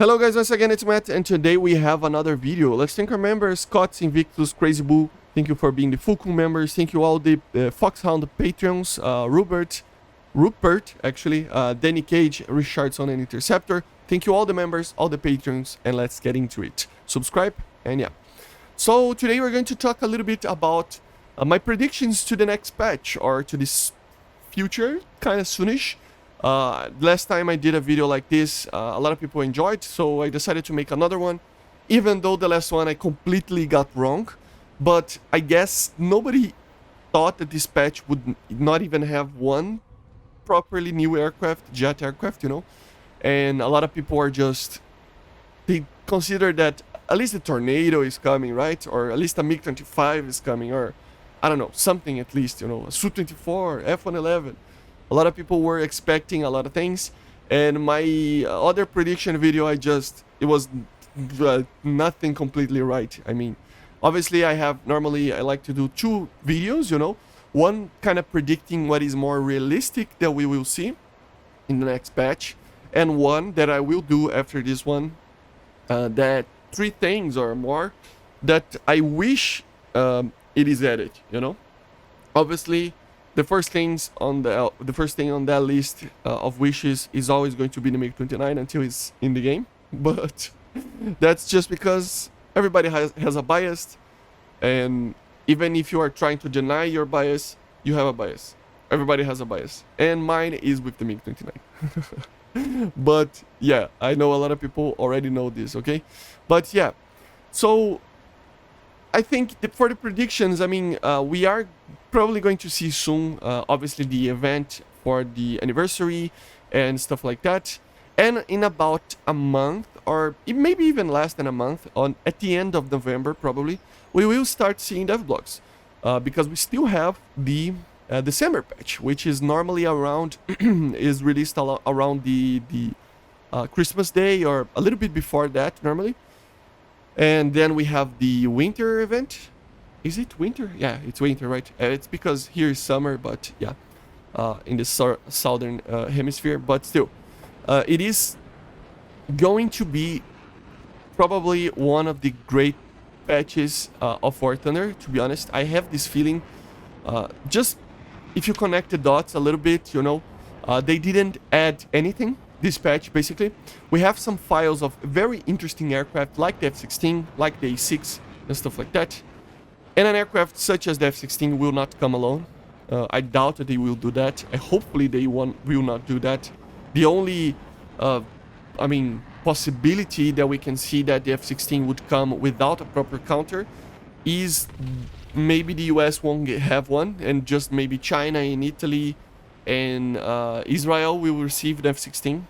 Hello guys, once again it's Matt, and today we have another video. Let's thank our members, Scott, Invictus, Crazy Bull. Thank you for being the Fulcrum members. Thank you all the Foxhound Patreons, Rupert actually, Danny Cage, Richardson and Interceptor. Thank you all the members, all the Patreons, and let's get into it. Subscribe, and yeah. So today we're going to talk a little bit about my predictions to the next patch, or to this future, kind of soonish. Last time I did a video like this, a lot of people enjoyed, so I decided to make another one, even though the last one I completely got wrong. But I guess nobody thought that this patch would not even have one properly new aircraft, jet aircraft, you know. And a lot of people are just, they consider that at least the Tornado is coming, right? Or at least a MiG-25 is coming, or I don't know, something at least, you know, a Su-24, F-111. A lot of people were expecting a lot of things, and my other prediction video, it was nothing completely right. I mean, obviously normally I like to do two videos, you know, one kind of predicting what is more realistic that we will see in the next patch, and one that I will do after this one, that three things or more that I wish it is added, you know. Obviously, the first thing on that list of wishes is always going to be the MiG-29 until it's in the game. But that's just because everybody has a bias, and even if you are trying to deny your bias, you have a bias. Everybody has a bias, and mine is with the MiG-29. But yeah, I know a lot of people already know this, okay? But yeah, so I think for the predictions, I mean, we are probably going to see soon, obviously, the event for the anniversary and stuff like that. And in about a month, or maybe even less than a month, at the end of November, probably, we will start seeing devlogs. Because we still have the December patch, which is normally around, is released around the Christmas Day, or a little bit before that, normally. And then we have the winter event. Is it winter? Yeah, it's winter, right? It's because here is summer, but yeah, in the southern hemisphere. But still, it is going to be probably one of the great patches of War Thunder, to be honest. I have this feeling, just if you connect the dots a little bit, you know, they didn't add anything. This patch, basically, we have some files of very interesting aircraft like the F-16, like the A-6 and stuff like that. And an aircraft such as the F-16 will not come alone. I doubt that they will do that. Hopefully they will not do that. The only, I mean, possibility that we can see that the F-16 would come without a proper counter is maybe the US won't have one, and just maybe China and Italy and Israel will receive the F-16.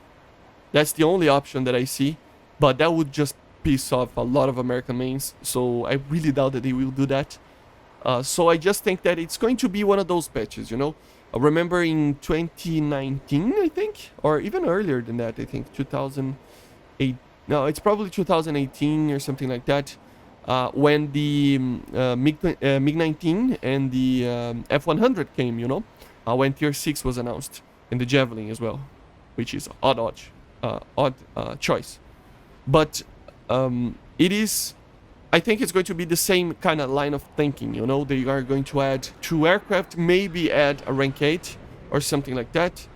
That's the only option that I see, but that would just piss off a lot of American mains, so I really doubt that they will do that. So I just think that it's going to be one of those patches, you know. I remember in 2019, I think, or even earlier than that, I think 2008. No, it's probably 2018 or something like that, when the MiG-19 and the F-100 came, you know. When Tier 6 was announced, and the Javelin as well, which is odd choice. But it is, I think it's going to be the same kind of line of thinking, you know. They are going to add 2 aircraft, maybe add a rank 8 or something like that,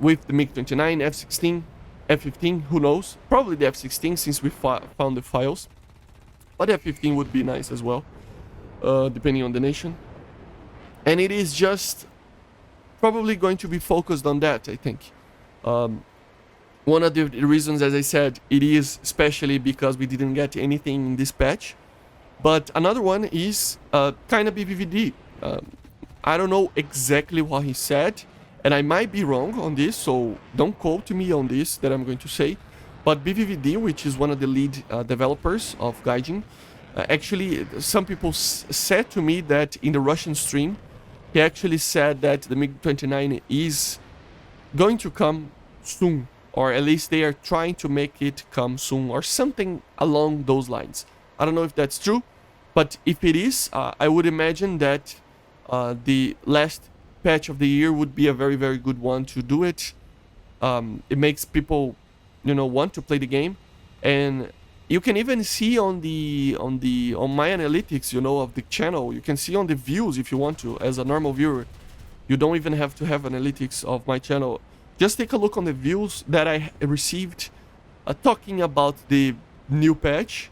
with the MiG-29, F-16, F-15, who knows? Probably the F-16, since we found the files. But F-15 would be nice as well, depending on the nation. And it is just probably going to be focused on that, I think. One of the reasons, as I said, it is especially because we didn't get anything in this patch. But another one is kind of BVVD. I don't know exactly what he said, and I might be wrong on this, so don't quote me on this that I'm going to say. But BVVD, which is one of the lead developers of Gaijin, actually, some people said to me that in the Russian stream, he actually said that the MiG-29 is going to come soon, or at least they are trying to make it come soon, or something along those lines. I don't know if that's true, but if it is, I would imagine that the last patch of the year would be a very, very good one to do it. It makes people want to play the game. And you can even see on my analytics, of the channel. You can see on the views if you want to, as a normal viewer. You don't even have to have analytics of my channel. Just take a look on the views that I received talking about the new patch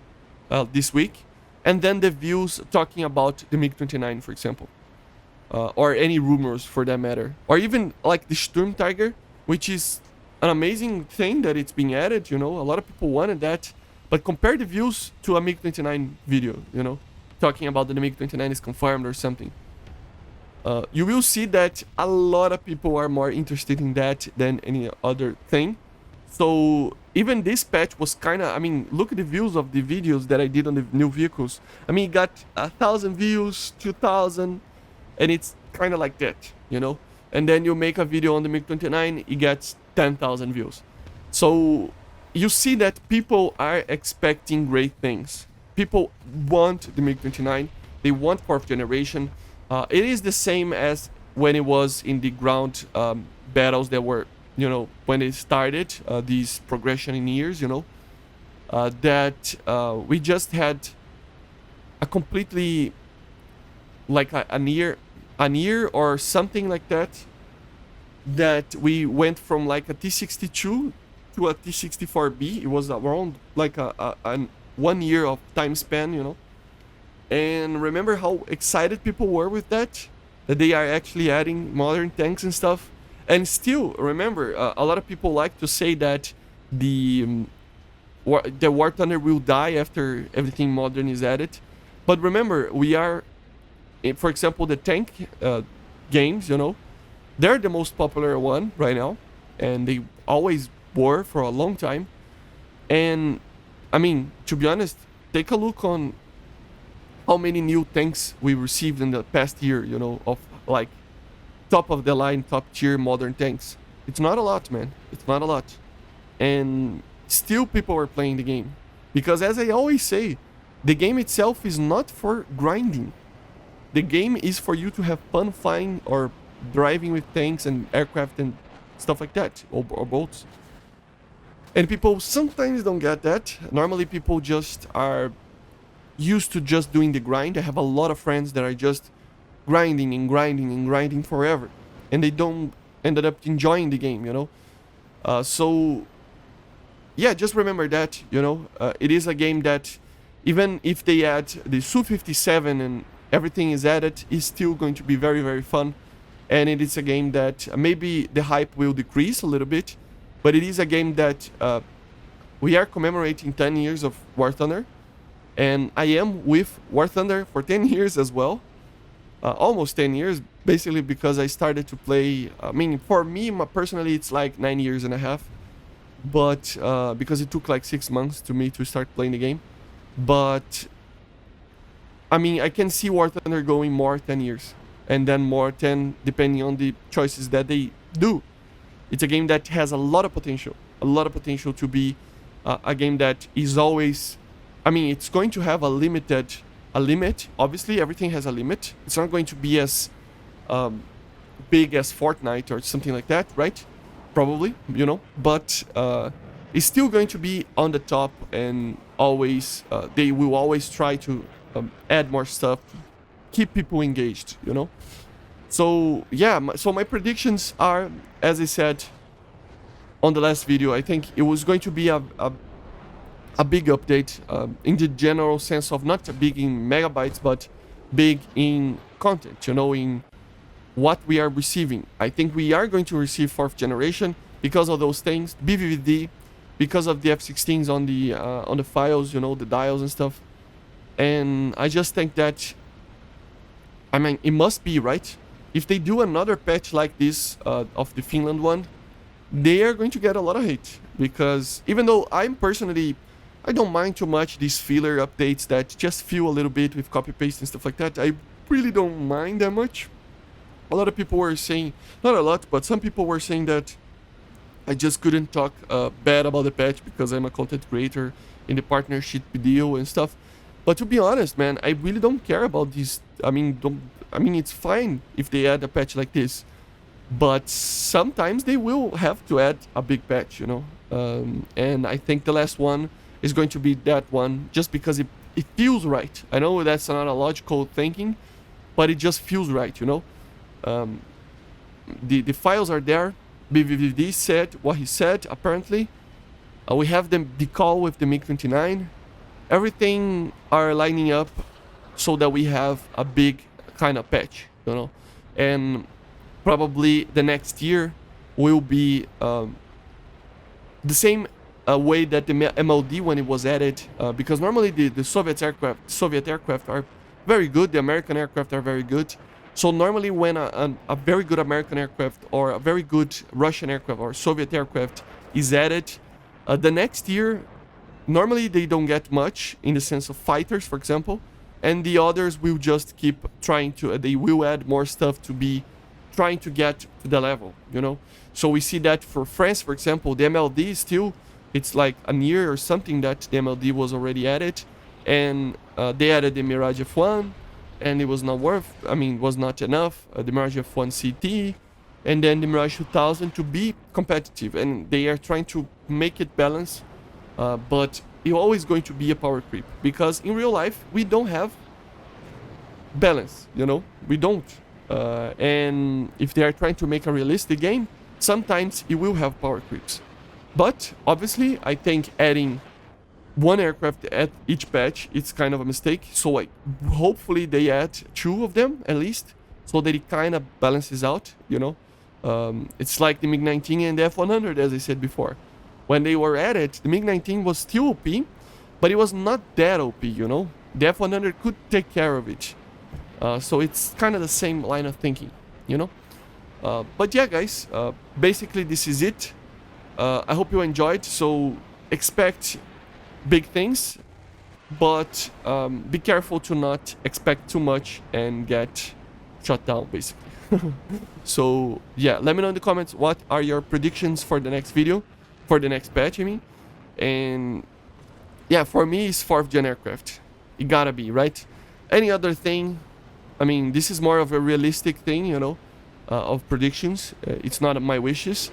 this week, and then the views talking about the MiG-29, for example, or any rumors for that matter, or even like the Sturm Tiger, which is an amazing thing that it's being added. A lot of people wanted that, but compare the views to a MiG-29 video, talking about that the MiG-29 is confirmed or something. You will see that a lot of people are more interested in that than any other thing. So even this patch was kind of, look at the views of the videos that I did on the new vehicles. It got 1,000 views, 2,000, and it's kind of like that, And then you make a video on the MiG-29, it gets 10,000 views. So you see that people are expecting great things. People want the MiG-29, they want 4th generation. It is the same as when it was in the ground battles that were, when it started, these progression in years, that we just had a completely, like an year or something like that, that we went from like a T62 to a T64B. It was around like a 1 year of time span, And remember how excited people were with that they are actually adding modern tanks and stuff. And still, remember, a lot of people like to say that the War Thunder will die after everything modern is added. But remember, we are, for example, the tank games, they're the most popular one right now. And they always were for a long time. And, to be honest, take a look on how many new tanks we received in the past year, of like top of the line, top tier modern tanks. It's not a lot, man. It's not a lot. And still people are playing the game. Because as I always say, the game itself is not for grinding. The game is for you to have fun flying or driving with tanks and aircraft and stuff like that, or boats. And people sometimes don't get that. Normally people just are used to just doing the grind. I have a lot of friends that are just grinding and grinding and grinding forever, and they don't ended up enjoying the game, so yeah, just remember that, it is a game that even if they add the Su-57 and everything is added, is still going to be very, very fun. And it is a game that maybe the hype will decrease a little bit, but it is a game that we are commemorating 10 years of War Thunder. And I am with War Thunder for 10 years as well. Almost 10 years, basically, because I started to play. For me, personally, it's like 9 years and a half. But because it took like 6 months to me to start playing the game. But I can see War Thunder going more 10 years. And then more 10, depending on the choices that they do. It's a game that has a lot of potential. A lot of potential to be a game that is always... it's going to have a limit. Obviously, everything has a limit. It's not going to be as big as Fortnite or something like that, right? Probably, But it's still going to be on the top, and always they will always try to add more stuff, keep people engaged, So yeah, so my predictions are, as I said on the last video, I think it was going to be a big update in the general sense of not big in megabytes, but big in content, in what we are receiving. I think we are going to receive 4th generation because of those things, BVVD, because of the F-16s on the files, the dials and stuff. And I just think that, it must be, right? If they do another patch like this of the Finland one, they are going to get a lot of hate. Because even though I don't mind too much these filler updates that just feel a little bit with copy-paste and stuff like that. I really don't mind that much. A lot of people were saying, not a lot, but some people were saying that I just couldn't talk bad about the patch because I'm a content creator in the partnership deal and stuff. But to be honest, man, I really don't care about these. It's fine if they add a patch like this. but sometimes they will have to add a big patch, you know. And I think the last one is going to be that one, just because it feels right. I know that's not a logical thinking, but it just feels right, you know. Um, the files are there. BVVD said what he said, apparently. We have the call with the MiG-29. Everything are lining up so that we have a big kind of patch, you know. And probably the next year will be the same way that the MLD when it was added, because normally the Soviet aircraft are very good. The American aircraft are very good. So normally when a very good American aircraft or a very good Russian aircraft or Soviet aircraft is added, the next year normally they don't get much in the sense of fighters, for example, and the others will just keep trying to, they will add more stuff to be trying to get to the level, you know. So we see that for France, for example, the MLD still, it's like a year or something that the MLD was already added, and they added the Mirage F1, and it was not worth, I mean, was not enough, the Mirage F1 CT, and then the Mirage 2000 to be competitive, and they are trying to make it balance, but it's always going to be a power creep, because in real life, we don't have balance, you know, we don't. And if they are trying to make a realistic game, sometimes it will have power creeps. But obviously, I think adding one aircraft at each patch, it's kind of a mistake. So like, hopefully they add two of them at least, so that it kind of balances out, you know. It's like the MiG-19 and the F-100, as I said before. When they were added, the MiG-19 was still OP, but it was not that OP, you know. The F-100 could take care of it. So it's kind of the same line of thinking, you know. But yeah, guys, basically this is it. I hope you enjoyed. So expect big things, but be careful to not expect too much and get shut down, basically. So yeah, let me know in the comments what are your predictions for the next video, for the next patch, I mean. And yeah, for me, it's 4th gen aircraft. It gotta be, right? Any other thing, I mean, this is more of a realistic thing, you know, of predictions. It's not my wishes.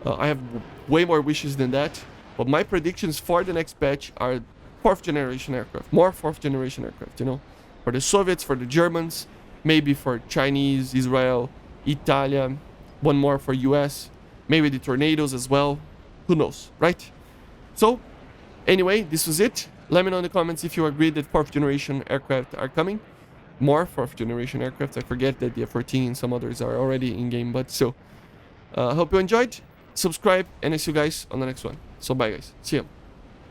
I have way more wishes than that. But my predictions for the next patch are 4th generation aircraft. More 4th generation aircraft, you know. For the Soviets, for the Germans, maybe for Chinese, Israel, Italia, one more for US, maybe the Tornadoes as well. Who knows, right? So, anyway, this was it. Let me know in the comments if you agree that 4th generation aircraft are coming. More 4th generation aircraft. I forget that the F-14 and some others are already in game, but still. Hope you enjoyed. Subscribe, and I see you guys on the next one. So bye, guys. See ya.